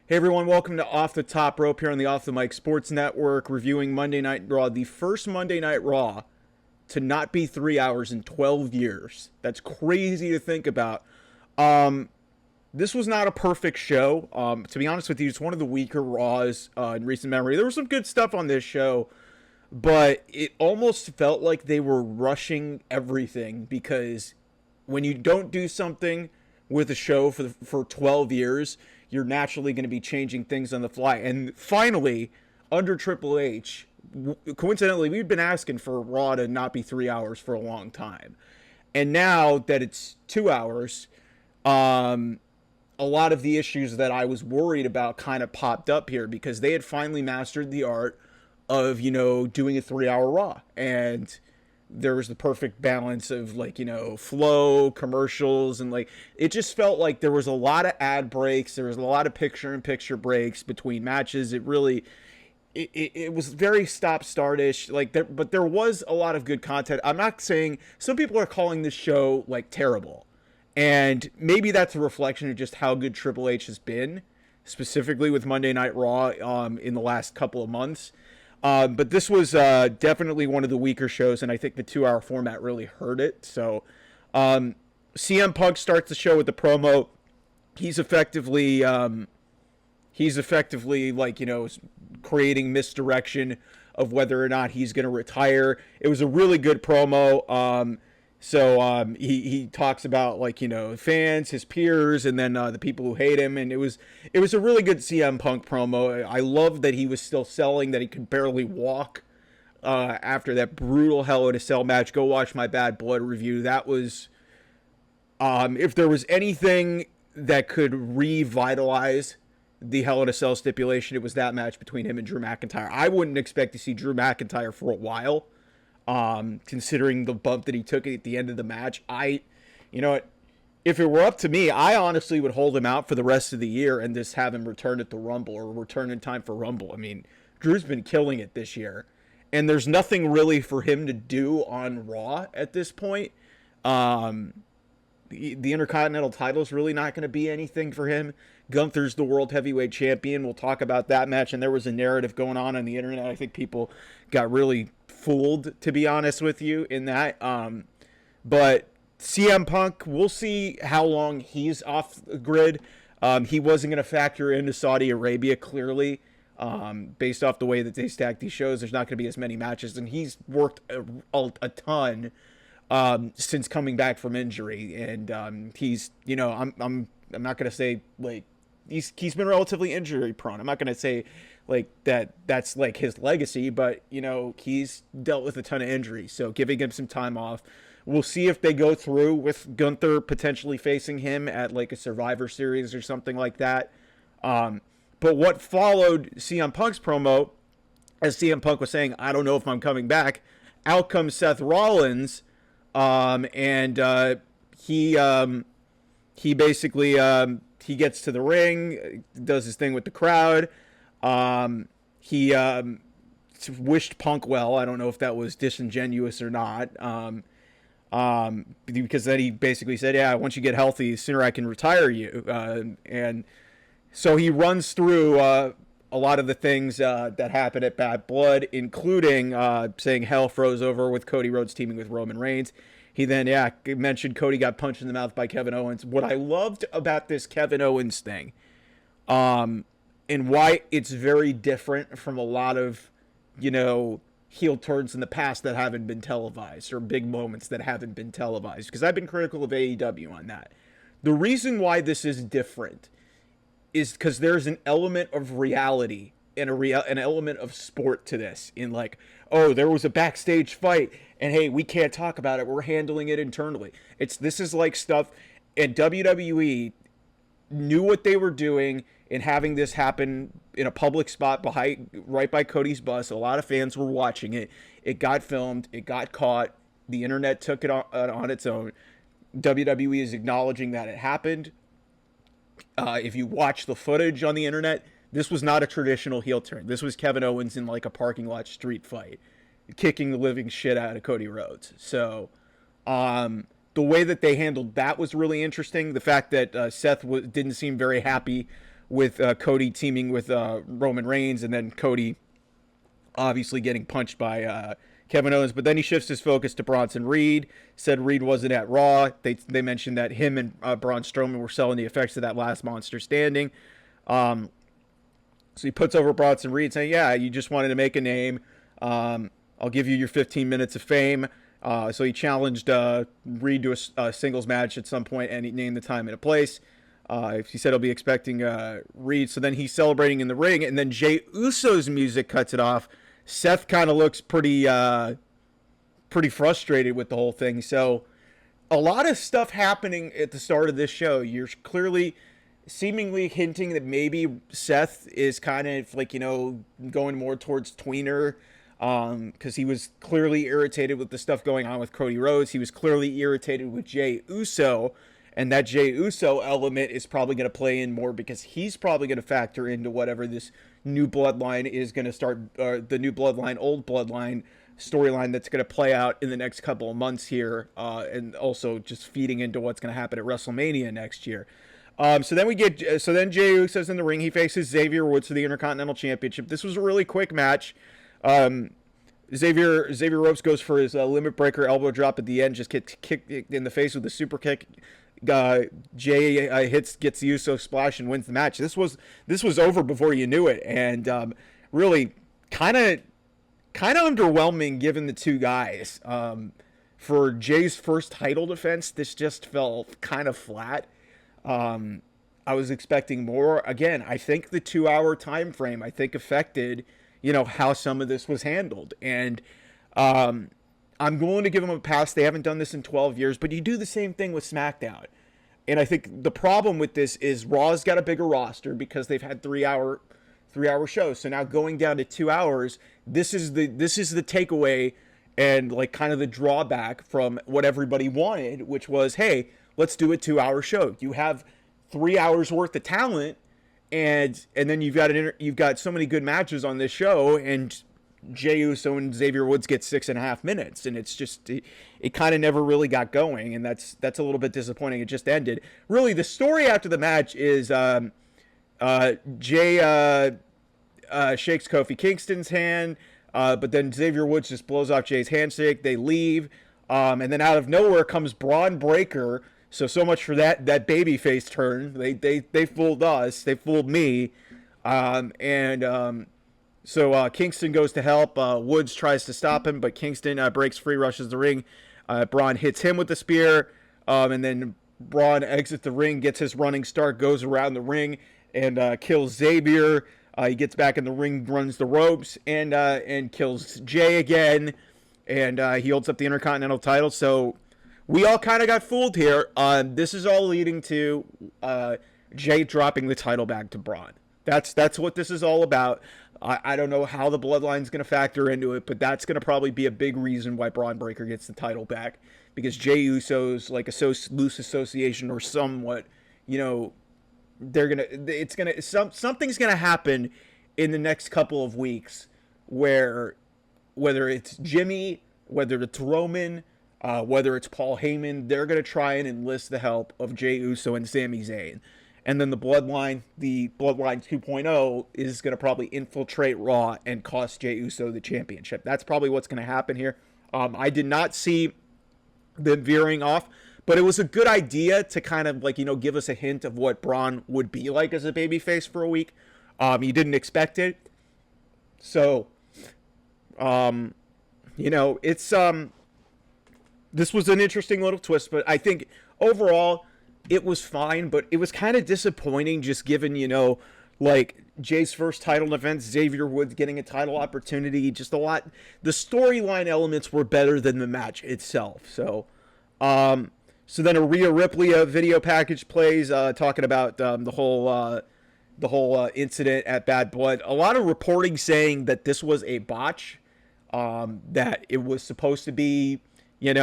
Hey everyone, welcome to Off the Top Rope here on the Off the Mic Sports Network, reviewing Monday Night Raw, the first Monday Night Raw to not be 3 hours in 12 years. That's crazy to think about. Um, this was not a perfect show. To be honest with you, it's one of the weaker Raws in recent memory. There was some good stuff on this show, but it almost felt like they were rushing everything because when you don't do something with a show for 12 years, you're naturally going to be changing things on the fly. And finally, under Triple H, coincidentally, we've been asking for Raw to not be 3 hours for a long time. And now that it's 2 hours, um, a lot of the issues that I was worried about kind of popped up here because they had finally mastered the art of, doing a 3 hour Raw. And there was the perfect balance of flow, commercials, and it just felt like there was a lot of ad breaks. There was a lot of picture in picture breaks between matches. It was very stop startish, but there was a lot of good content. I'm not saying, some people are calling this show terrible, and maybe that's a reflection of just how good Triple H has been, specifically with Monday Night Raw in the last couple of months. But this was definitely one of the weaker shows, and I think the 2 hour format really hurt it. So CM Punk starts the show with the promo. He's effectively creating misdirection of whether or not he's going to retire. It was a really good promo. He talks about fans, his peers, and then the people who hate him, and it was a really good CM Punk promo. I love that he was still selling, that he could barely walk after that brutal Hell in a Cell match. Go watch my Bad Blood review. That was if there was anything that could revitalize the Hell in a Cell stipulation, it was that match between him and Drew McIntyre. I wouldn't expect to see Drew McIntyre for a while. Considering the bump that he took at the end of the match. If it were up to me, I honestly would hold him out for the rest of the year and just have him return at the Rumble or return in time for Rumble. I mean, Drew's been killing it this year, and there's nothing really for him to do on Raw at this point. The Intercontinental title is really not going to be anything for him. Gunther's the World Heavyweight Champion. We'll talk about that match, and there was a narrative going on the internet. I think people got really fooled, to be honest with you, in that. But CM Punk, we'll see how long he's off the grid. He wasn't going to factor into Saudi Arabia, clearly, based off the way that they stack these shows. There's not going to be as many matches, and he's worked a ton since coming back from injury, and he's, I'm not going to say he's been relatively injury prone. I'm not going to say that's his legacy, but he's dealt with a ton of injuries, so giving him some time off. We'll see if they go through with Gunther potentially facing him at a Survivor Series or something like that. But what followed CM Punk's promo, as CM Punk was saying, I don't know if I'm coming back, out comes Seth Rollins, and he basically he gets to the ring, does his thing with the crowd. He wished Punk well. I don't know if that was disingenuous or not. Because then he basically said, yeah, once you get healthy, the sooner I can retire you. And so he runs through a lot of the things that happened at Bad Blood, including saying hell froze over with Cody Rhodes teaming with Roman Reigns. He then, mentioned Cody got punched in the mouth by Kevin Owens. What I loved about this Kevin Owens thing, and why it's very different from a lot of, heel turns in the past that haven't been televised, or big moments that haven't been televised, because I've been critical of AEW on that. The reason why this is different is because there's an element of reality and an element of sport to this, in oh, there was a backstage fight, and hey, we can't talk about it, we're handling it internally. This is stuff, and WWE knew what they were doing in having this happen in a public spot right by Cody's bus. A lot of fans were watching it. It got filmed. It got caught. The internet took it on its own. WWE is acknowledging that it happened. If you watch the footage on the internet, this was not a traditional heel turn. This was Kevin Owens in a parking lot street fight, kicking the living shit out of Cody Rhodes. So, the way that they handled that was really interesting. The fact that Seth didn't seem very happy with Cody teaming with Roman Reigns, and then Cody obviously getting punched by Kevin Owens. But then he shifts his focus to Bronson Reed. Said Reed wasn't at Raw. They mentioned that him and Braun Strowman were selling the effects of that last Monster Standing. So he puts over Bronson Reed, saying, "Yeah, you just wanted to make a name. I'll give you your 15 minutes of fame." So he challenged Reed to a singles match at some point, and he named the time and a place. He said he'll be expecting Reed. So then he's celebrating in the ring, and then Jey Uso's music cuts it off. Seth kind of looks pretty frustrated with the whole thing. So a lot of stuff happening at the start of this show. You're clearly seemingly hinting that maybe Seth is kind of like, going more towards tweener, because he was clearly irritated with the stuff going on with Cody Rhodes. He was clearly irritated with Jey Uso, and that Jey Uso element is probably going to play in more because he's probably going to factor into whatever this new bloodline is going to start, the new bloodline, old bloodline storyline that's going to play out in the next couple of months here, and also just feeding into what's going to happen at WrestleMania next year. So then Jey Uso's in the ring. He faces Xavier Woods for the Intercontinental Championship. This was a really quick match. Xavier Ropes goes for his limit breaker elbow drop at the end, just gets kicked in the face with a super kick. Jey gets the Uso splash and wins the match. This was over before you knew it, and really kind of underwhelming given the two guys. For Jay's first title defense, this just felt kind of flat. I was expecting more. Again, I think the 2-hour time frame affected how some of this was handled, and I'm going to give them a pass. They haven't done this in 12 years, but you do the same thing with SmackDown. And I think the problem with this is Raw's got a bigger roster because they've had 3-hour shows. So now going down to 2 hours, this is the takeaway and like kind of the drawback from what everybody wanted, which was, hey, let's do a 2-hour show. You have 3 hours worth of talent, and then you've got so many good matches on this show, and Jey Uso and Xavier Woods get 6.5 minutes, and it's just it kind of never really got going, and that's a little bit disappointing. It just ended. Really, the story after the match is Jey shakes Kofi Kingston's hand, but then Xavier Woods just blows off Jay's handshake. They leave, and then out of nowhere comes Braun Breaker. So much for that babyface turn. They fooled us. They fooled me, So Kingston goes to help. Woods tries to stop him, but Kingston breaks free, rushes the ring. Braun hits him with the spear, and then Braun exits the ring, gets his running start, goes around the ring, and kills Xavier. He gets back in the ring, runs the ropes, and kills Jay again, and he holds up the Intercontinental title. So we all kind of got fooled here. This is all leading to Jay dropping the title back to Braun. That's what this is all about. I don't know how the Bloodline's going to factor into it, but that's going to probably be a big reason why Braun Breaker gets the title back, because Jey Uso's like a loose association or somewhat, something's gonna happen in the next couple of weeks where whether it's Jimmy, whether it's Roman, whether it's Paul Heyman, they're gonna try and enlist the help of Jey Uso and Sami Zayn. And then the Bloodline 2.0 is going to probably infiltrate Raw and cost Jey Uso the championship. That's probably what's going to happen here. I did not see them veering off, but it was a good idea to kind of give us a hint of what Braun would be like as a babyface for a week. You didn't expect it. So, it's this was an interesting little twist, but I think overall it was fine, but it was kind of disappointing just given, Jay's first title defense, Xavier Woods getting a title opportunity, just a lot. The storyline elements were better than the match itself. So then a Rhea Ripley video package plays, talking about the whole incident at Bad Blood. A lot of reporting saying that this was a botch, that it was supposed to be a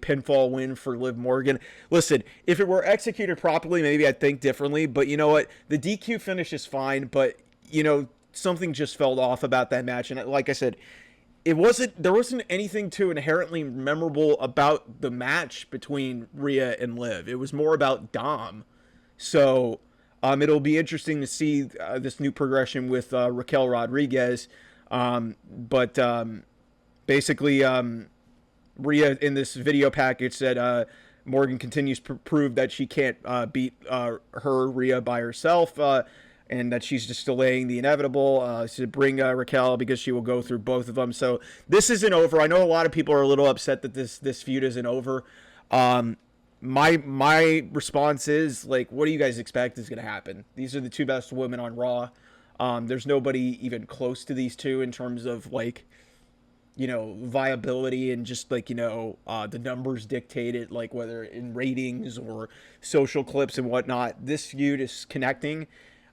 pinfall win for Liv Morgan. Listen, if it were executed properly, maybe I'd think differently, but you know what? The DQ finish is fine, but something just felt off about that match. And like I said, there wasn't anything too inherently memorable about the match between Rhea and Liv. It was more about Dom. So It'll be interesting to see this new progression with Raquel Rodriguez. But basically, Rhea in this video package said Morgan continues to prove that she can't beat Rhea by herself, and that she's just delaying the inevitable to bring Raquel because she will go through both of them. So this isn't over. I know a lot of people are a little upset that this feud isn't over. My response is, like, what do you guys expect is going to happen? These are the two best women on Raw. There's nobody even close to these two in terms of, like, viability and just, like, the numbers dictate it, like, whether in ratings or social clips and whatnot. This feud is connecting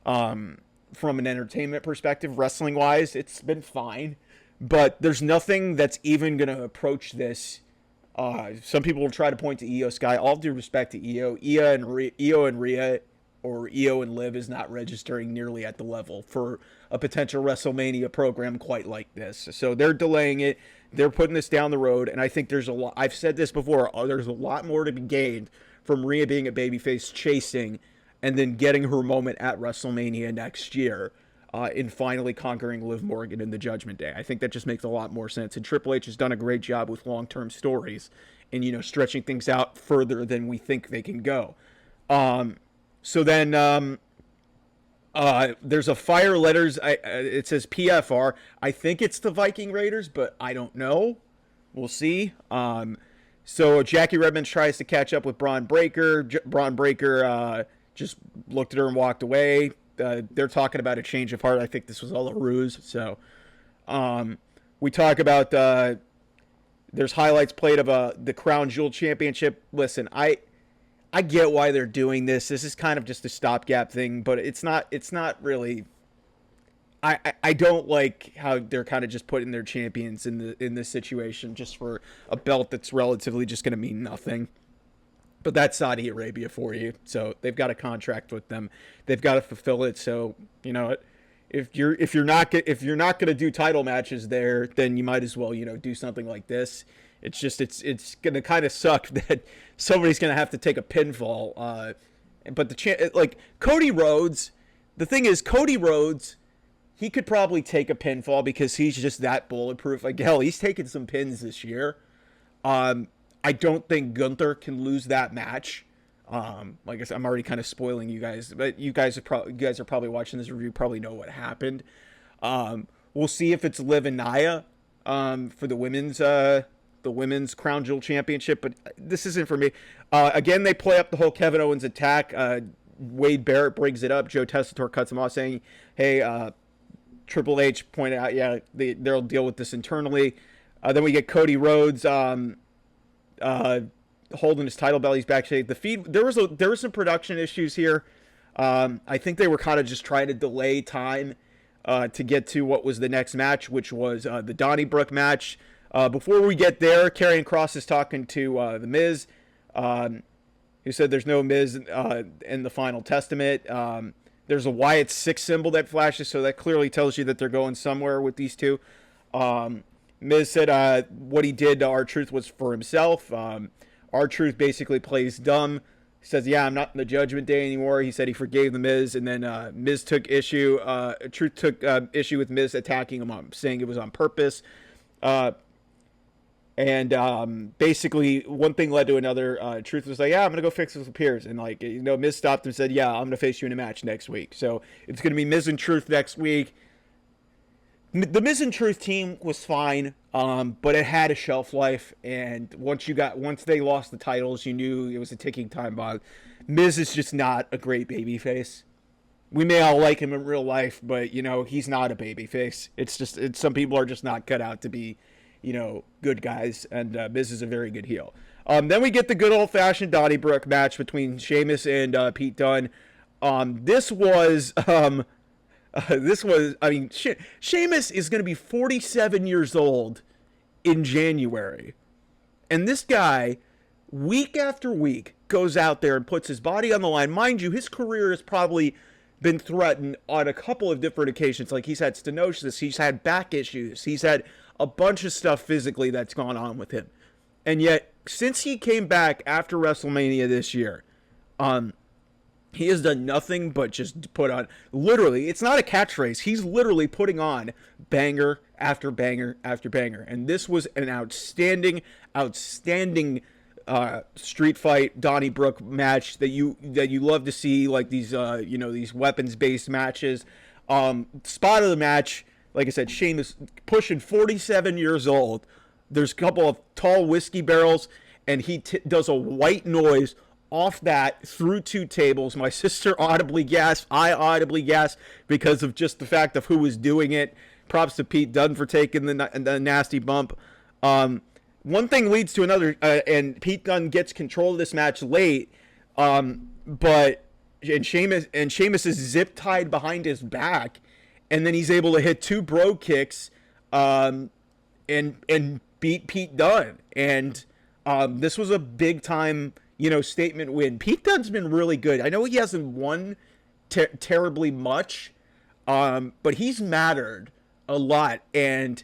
from an entertainment perspective. Wrestling wise, it's been fine, but there's nothing that's even going to approach this. Some people will try to point to Io Sky. All due respect to Io and Rhea, or Io and Liv, is not registering nearly at the level for a potential WrestleMania program quite like this. So they're delaying it. They're putting this down the road, and I think there's a lot. I've said this before. There's a lot more to be gained from Rhea being a babyface, chasing, and then getting her moment at WrestleMania next year, in finally conquering Liv Morgan in the Judgment Day. I think that just makes a lot more sense. And Triple H has done a great job with long-term stories and, stretching things out further than we think they can go. So then there's a fire letters. It says PFR. I think it's the Viking Raiders, but I don't know. We'll see. So Jackie Redmond tries to catch up with Braun Breaker. Braun Breaker just looked at her and walked away. They're talking about a change of heart. I think this was all a ruse. So we talk about there's highlights played of the Crown Jewel Championship. Listen, I get why they're doing this. This is kind of just a stopgap thing, but it's not really. I don't like how they're kind of just putting their champions in this situation just for a belt that's relatively just going to mean nothing. But that's Saudi Arabia for you. So they've got a contract with them. They've got to fulfill it. So if you're not going to do title matches there, then you might as well do something like this. It's just it's going to kind of suck that somebody's going to have to take a pinfall. But like Cody Rhodes, the thing is Cody Rhodes, he could probably take a pinfall because he's just that bulletproof. Like, hell, he's taken some pins this year. I don't think Gunther can lose that match. Like I said, I'm already kind of spoiling you guys, but you guys are probably watching this review, probably know what happened. We'll see if it's Liv and Nia for the women's Crown Jewel Championship, but this isn't for me. Again, they play up the whole Kevin Owens attack. Wade Barrett brings it up. Joe Tessitore cuts him off, saying, "Hey, Triple H pointed out, yeah, they'll deal with this internally." Then we get Cody Rhodes holding his title belt. He's backstage. The feed, there were some production issues here. I think they were kind of just trying to delay time to get to what was the next match, which was the Donnybrook match. Before we get there, Karrion Kross is talking to The Miz, who said there's no Miz in the Final Testament. There's a Wyatt 6 symbol that flashes, so that clearly tells you that they're going somewhere with these two. Miz said what he did to R-Truth was for himself. R-Truth basically plays dumb. He says, yeah, I'm not in the Judgment Day anymore. He said he forgave The Miz, and then Miz took issue. Truth took issue with Miz attacking him, saying it was on purpose. And basically, one thing led to another. Truth was like, yeah, I'm going to go fix this with Pierce. And, Miz stopped and said, yeah, I'm going to face you in a match next week. So it's going to be Miz and Truth next week. The Miz and Truth team was fine, but it had a shelf life. And once they lost the titles, you knew it was a ticking time bomb. Miz is just not a great babyface. We may all like him in real life, but, he's not a babyface. It's some people are just not cut out to be good guys, and Miz is a very good heel. Then we get the good old-fashioned Donnybrook match between Sheamus and Pete Dunne. This was, Sheamus is going to be 47 years old in January. And this guy, week after week, goes out there and puts his body on the line. Mind you, his career has probably been threatened on a couple of different occasions. Like, he's had stenosis, he's had back issues, he's had a bunch of stuff physically that's gone on with him. And yet, since he came back after WrestleMania this year, He has done nothing but just put on, literally, it's not a catchphrase. He's literally putting on banger after banger after banger. And this was an outstanding, outstanding street fight Donnybrook match that you love to see, like these these weapons based matches. Spot of the match, like I said, Sheamus pushing 47 years old. There's a couple of tall whiskey barrels, and he does a white noise off that through two tables. My sister audibly gasped. I audibly gasped because of just the fact of who was doing it. Props to Pete Dunne for taking the nasty bump. One thing leads to another, and Pete Dunne gets control of this match late. But Sheamus is zip tied behind his back, and then he's able to hit two bro kicks, and beat Pete Dunne. And this was a big time, statement win. Pete Dunne's been really good. I know he hasn't won terribly much, but he's mattered a lot. And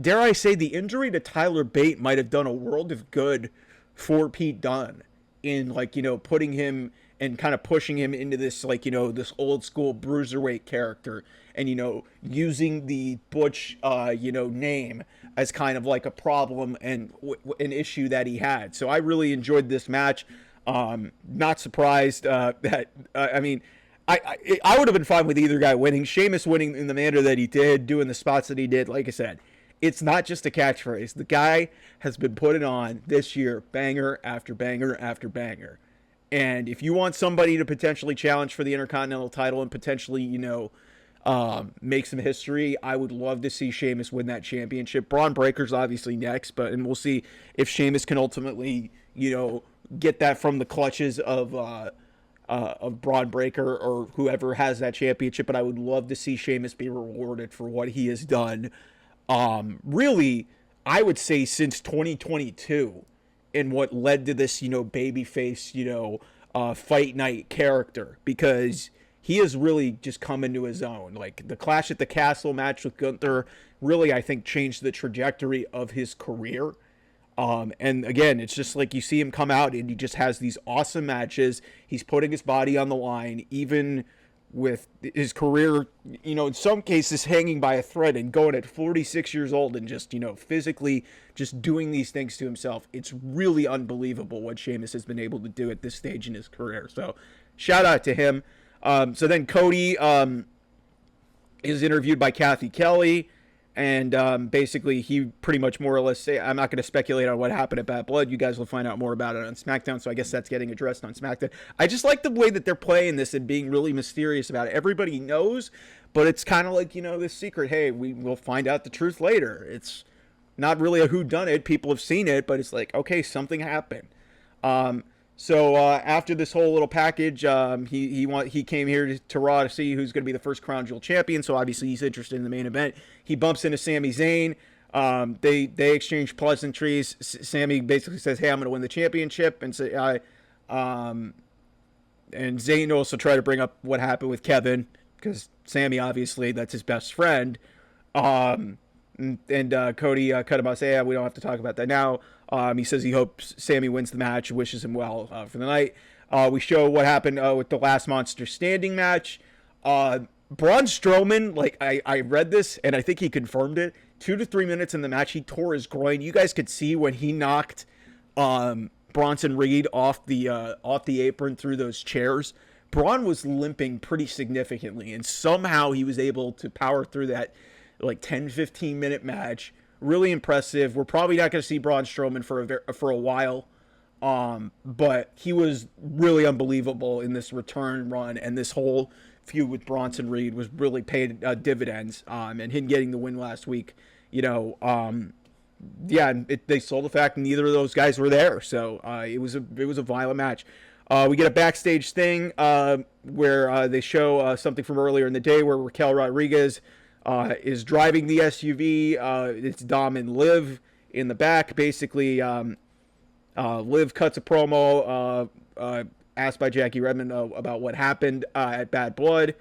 dare I say, the injury to Tyler Bate might have done a world of good for Pete Dunne in, putting him and kind of pushing him into this, this old school bruiserweight character, and, using the Butch, name as kind of like a problem and an issue that he had. So I really enjoyed this match. Not surprised that, I would have been fine with either guy winning. Sheamus winning in the manner that he did, doing the spots that he did. Like I said, it's not just a catchphrase. The guy has been putting on this year banger after banger after banger. And if you want somebody to potentially challenge for the Intercontinental title and potentially, make some history, I would love to see Sheamus win that championship. Braun Breaker's obviously next, and we'll see if Sheamus can ultimately, get that from the clutches of Braun Breaker or whoever has that championship. But I would love to see Sheamus be rewarded for what he has done. Really, I would say since 2022, and what led to this, babyface, fight night character, because he has really just come into his own. Like the Clash at the Castle match with Gunther really, I think, changed the trajectory of his career. And again, it's just like you see him come out and he just has these awesome matches. He's putting his body on the line, even with his career, in some cases hanging by a thread, and going at 46 years old and just, physically just doing these things to himself. It's really unbelievable what Sheamus has been able to do at this stage in his career. So shout out to him. So then Cody is interviewed by Kathy Kelly, and basically he pretty much more or less say, I'm not going to speculate on what happened at Bad Blood. You guys will find out more about it on SmackDown, so I guess that's getting addressed on SmackDown. I just like the way that they're playing this and being really mysterious about it. Everybody knows, but it's kind of like, this secret, hey, we will find out the truth later. It's not really a whodunit. People have seen it, but it's like, okay, something happened. So after this whole little package, he came here to Raw to see who's going to be the first Crown Jewel champion. So obviously he's interested in the main event. He bumps into Sami Zayn. They exchange pleasantries. Sami basically says, "Hey, I'm going to win the championship," and and Zayn also tried to bring up what happened with Kevin, because Sami, obviously, that's his best friend. And Cody cut him off, say, "Yeah, we don't have to talk about that now." He says he hopes Sami wins the match, wishes him well for the night. We show what happened with the last Monster Standing match. Braun Strowman, I read this, and I think he confirmed it. 2 to 3 minutes in the match, he tore his groin. You guys could see when he knocked Bronson Reed off the apron through those chairs. Braun was limping pretty significantly, and somehow he was able to power through that 10-15 minute match. Really impressive. We're probably not going to see Braun Strowman for a while, but he was really unbelievable in this return run, and this whole feud with Bronson Reed was really paid dividends. And him getting the win last week, they sold the fact that neither of those guys were there, so it was a violent match. We get a backstage thing where they show something from earlier in the day where Raquel Rodriguez is driving the SUV. It's Dom and Liv in the back. Basically, Liv cuts a promo, asked by Jackie Redmond about what happened at Bad Blood.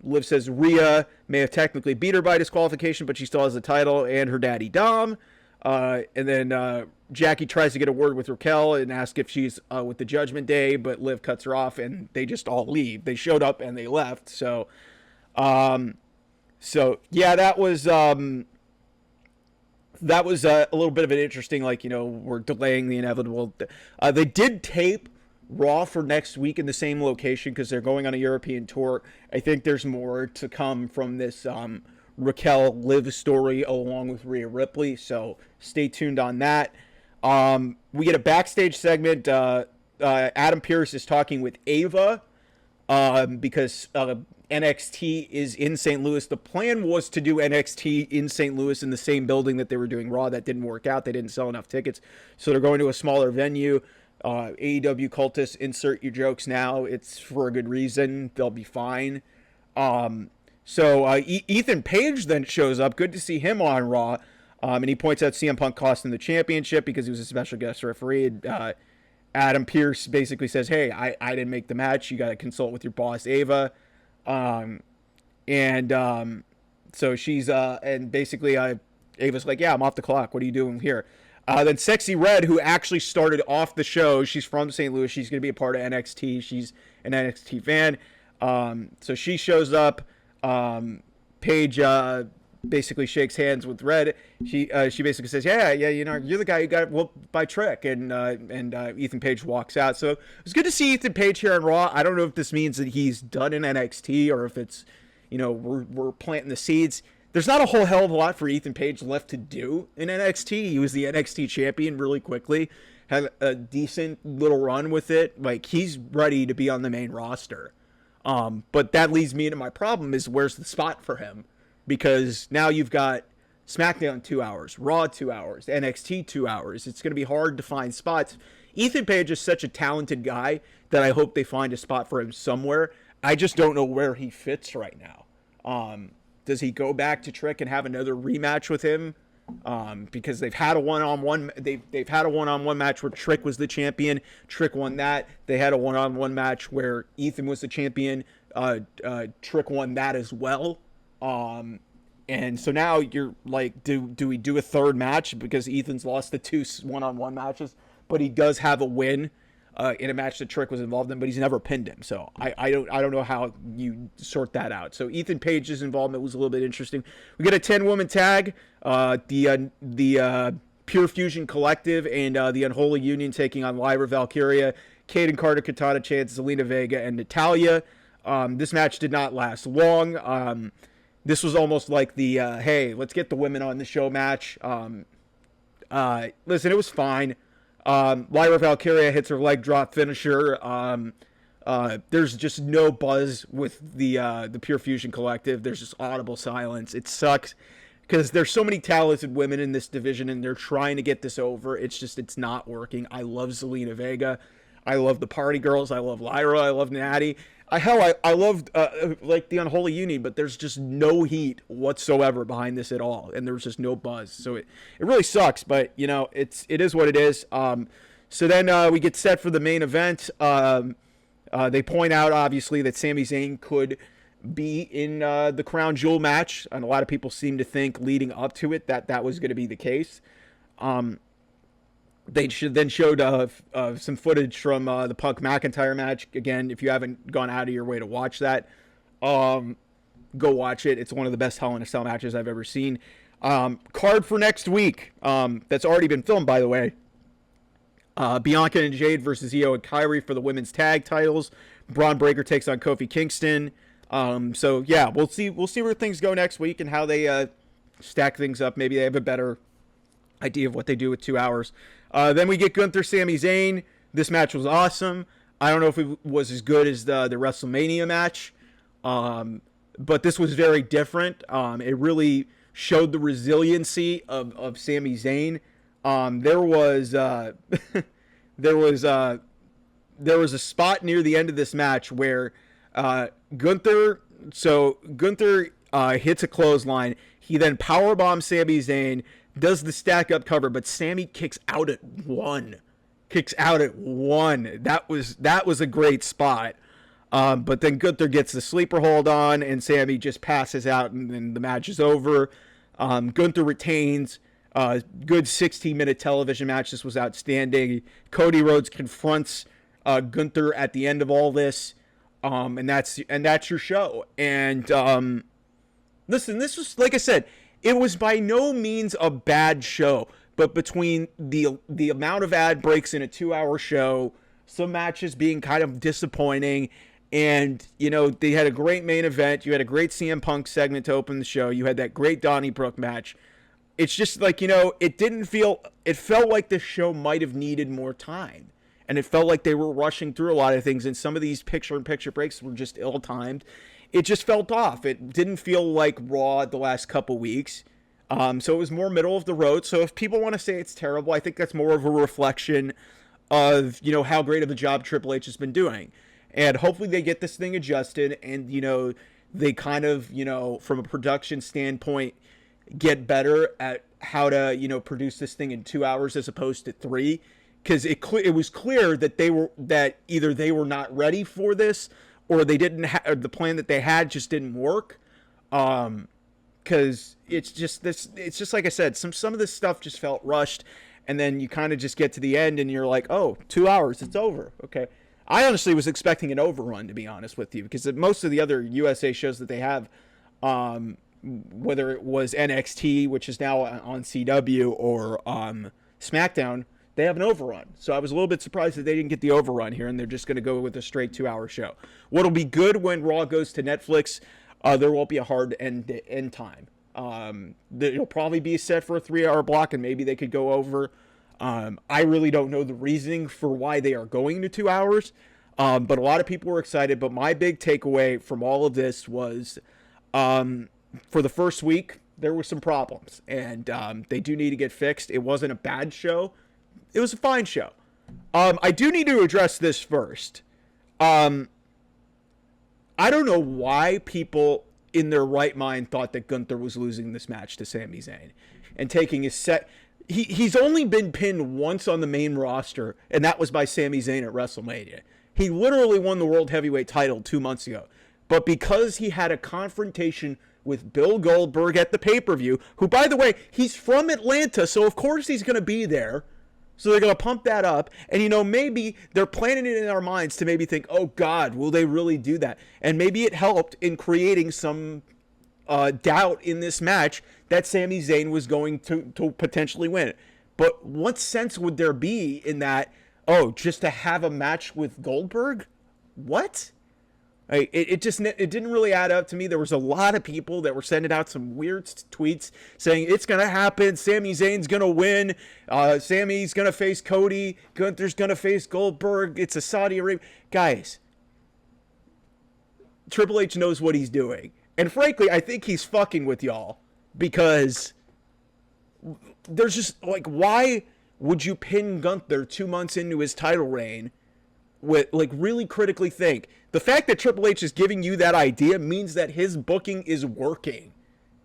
Liv says Rhea may have technically beat her by disqualification, but she still has the title, and her daddy Dom. And then Jackie tries to get a word with Raquel and asks if she's with the Judgment Day, but Liv cuts her off, and they just all leave. They showed up and they left. So yeah, that was a little bit of an interesting, like, we're delaying the inevitable. They did tape Raw for next week in the same location because they're going on a European tour. I think there's more to come from this Raquel Liv story along with Rhea Ripley, so stay tuned on that. We get a backstage segment. Adam Pearce is talking with Ava because NXT is in St. Louis. The plan was to do NXT in St. Louis in the same building that they were doing Raw. That didn't work out. They didn't sell enough tickets, so they're going to a smaller venue. AEW cultists, insert your jokes now. It's for a good reason. They'll be fine. So Ethan Page then shows up. Good to see him on Raw. And he points out CM Punk cost him the championship because he was a special guest referee. Adam Pearce basically says, hey, I didn't make the match. You got to consult with your boss, Ava. So she's, and basically Ava's like, yeah, I'm off the clock. What are you doing here? Then Sexy Red, who actually started off the show, she's from St. Louis. She's going to be a part of NXT. She's an NXT fan. So she shows up. Paige basically shakes hands with Red. She basically says, yeah, you're the guy who got whooped by Trick. And Ethan Page walks out. So it was good to see Ethan Page here on Raw. I don't know if this means that he's done in NXT or if it's, we're planting the seeds. There's not a whole hell of a lot for Ethan Page left to do in NXT. He was the NXT champion really quickly, had a decent little run with it. Like, he's ready to be on the main roster. But that leads me into my problem is where's the spot for him? Because now you've got SmackDown 2 hours, Raw 2 hours, NXT 2 hours. It's going to be hard to find spots. Ethan Page is such a talented guy that I hope they find a spot for him somewhere. I just don't know where he fits right now. Does he go back to Trick and have another rematch with him? Because they've had a one-on-one. They've had a one-on-one match where Trick was the champion. Trick won that. They had a one-on-one match where Ethan was the champion. Trick won that as well. And so now you're like, do we do a third match because Ethan's lost the 2 one-on-one matches, but he does have a win in a match that Trick was involved in, but he's never pinned him. So I don't know how you sort that out. So Ethan Page's involvement was a little bit interesting. We get a 10-woman tag. The Pure Fusion Collective and the Unholy Union taking on Lyra Valkyria, Kaden Carter, Katana Chance, Zelina Vega, and Natalya. This match did not last long. This was almost like the, hey, let's get the women on the show match. Listen, it was fine. Lyra Valkyria hits her leg drop finisher. There's just no buzz with the Pure Fusion Collective. There's just audible silence. It sucks because there's so many talented women in this division and they're trying to get this over. It's not working. I love Zelina Vega. I love the Party Girls. I love Lyra. I love Natty. I loved like the Unholy Union, but there's just no heat whatsoever behind this at all, and there's just no buzz. So it really sucks, but it is what it is. So then we get set for the main event. They point out obviously that Sami Zayn could be in the Crown Jewel match, and a lot of people seem to think leading up to it that was going to be the case. They then showed some footage from the Punk McIntyre match. Again, if you haven't gone out of your way to watch that, go watch it. It's one of the best Hell in a Cell matches I've ever seen. Card for next week. That's already been filmed, by the way. Bianca and Jade versus Io and Kairi for the women's tag titles. Braun Breaker takes on Kofi Kingston. So yeah, we'll see where things go next week and how they stack things up. Maybe they have a better idea of what they do with 2 hours. Then we get Gunther, Sami Zayn. This match was awesome. I don't know if it was as good as the WrestleMania match, but this was very different. It really showed the resiliency of Sami Zayn. There was a spot near the end of this match where Gunther hits a clothesline. He then powerbombs Sami Zayn, does the stack up cover, but Sami kicks out at one. That was a great spot. But then Gunther gets the sleeper hold on, and Sami just passes out, and then the match is over. Gunther retains. Good 16-minute television match. This was outstanding. Cody Rhodes confronts Gunther at the end of all this, and that's your show. And listen, this was, like I said, it was by no means a bad show, but between the amount of ad breaks in a 2-hour show, some matches being kind of disappointing, and, you know, they had a great main event. You had a great CM Punk segment to open the show. You had that great Donnybrook match. It's just like, you know, it felt like the show might have needed more time. And it felt like they were rushing through a lot of things, and some of these picture-in-picture breaks were just ill-timed. It just felt off. It didn't feel like Raw the last couple weeks. So it was more middle of the road. So if people want to say it's terrible, I think that's more of a reflection of, you know, how great of a job Triple H has been doing. And hopefully they get this thing adjusted, and, you know, they kind of, you know, from a production standpoint, get better at how to, you know, produce this thing in 2 hours as opposed to 3, because it was clear that either they were not ready for this, or they didn't the plan that they had just didn't work. Because it's just like I said, some of this stuff just felt rushed, and then you kind of just get to the end and you're like, oh, 2 hours, it's over. Okay. I honestly was expecting an overrun, to be honest with you, because most of the other USA shows that they have, whether it was NXT, which is now on CW, or SmackDown, they have an overrun. So I was a little bit surprised that they didn't get the overrun here, and they're just going to go with a straight 2-hour show. What'll be good when Raw goes to Netflix, there won't be a hard end time. It'll probably be set for a 3-hour block, and maybe they could go over. I really don't know the reasoning for why they are going to 2 hours, but a lot of people were excited. But my big takeaway from all of this was, for the first week, there were some problems, and they do need to get fixed. It wasn't a bad show. It was a fine show. I do need to address this first. I don't know why people in their right mind thought that Gunther was losing this match to Sami Zayn and taking his set. He's only been pinned once on the main roster, and that was by Sami Zayn at WrestleMania. He literally won the World Heavyweight title 2 months ago. But because he had a confrontation with Bill Goldberg at the pay-per-view, who, by the way, he's from Atlanta, so of course he's going to be there. So they're going to pump that up. And, you know, maybe they're planning it in our minds to maybe think, oh, God, will they really do that? And maybe it helped in creating some doubt in this match that Sami Zayn was going to potentially win. But what sense would there be in that, oh, just to have a match with Goldberg? What? It didn't really add up to me. There was a lot of people that were sending out some weird tweets saying it's going to happen. Sami Zayn's going to win. Sami's going to face Cody. Gunther's going to face Goldberg. It's a Saudi Arabia. Guys, Triple H knows what he's doing. And frankly, I think he's fucking with y'all, because there's just, like, why would you pin Gunther 2 months into his title reign? With, like, really critically think. The fact that Triple H is giving you that idea means that his booking is working.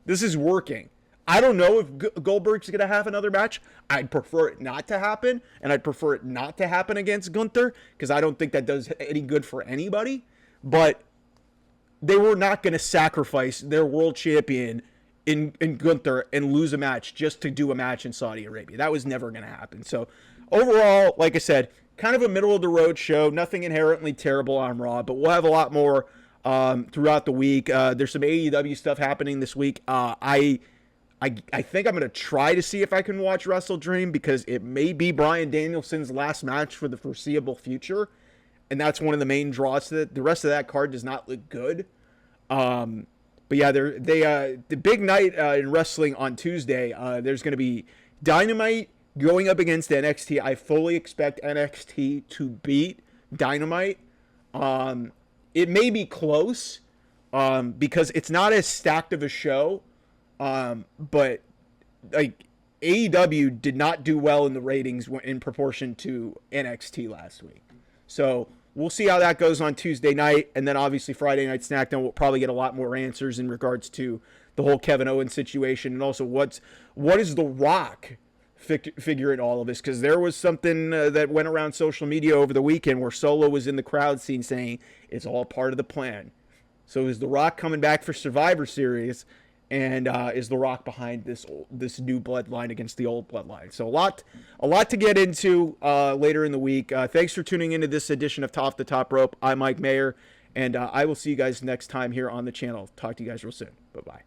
This is working. I don't know if Goldberg's going to have another match. I'd prefer it not to happen, and I'd prefer it not to happen against Gunther, because I don't think that does any good for anybody. But they were not going to sacrifice their world champion in Gunther and lose a match just to do a match in Saudi Arabia. That was never going to happen. So overall, like I said, kind of a middle-of-the-road show. Nothing inherently terrible on Raw, but we'll have a lot more throughout the week. There's some AEW stuff happening this week. I think I'm going to try to see if I can watch Wrestle Dream, because it may be Bryan Danielson's last match for the foreseeable future, and that's one of the main draws to it. The rest of that card does not look good. But yeah, the big night in wrestling on Tuesday, there's going to be Dynamite going up against NXT. I fully expect NXT to beat Dynamite. It may be close because it's not as stacked of a show. But like AEW did not do well in the ratings in proportion to NXT last week. So we'll see how that goes on Tuesday night. And then obviously Friday Night SmackDown, we'll probably get a lot more answers in regards to the whole Kevin Owens situation. And also what is The Rock figure in all of this? Because there was something that went around social media over the weekend where Solo was in the crowd scene saying it's all part of the plan. So is The Rock coming back for Survivor Series? and is the rock behind this new bloodline against the old bloodline. So a lot to get into later in the week. Thanks for tuning into this edition of Off the Top Rope. I'm Mike Mayer, and I will see you guys next time here on the channel. Talk to you guys real soon. Bye-bye.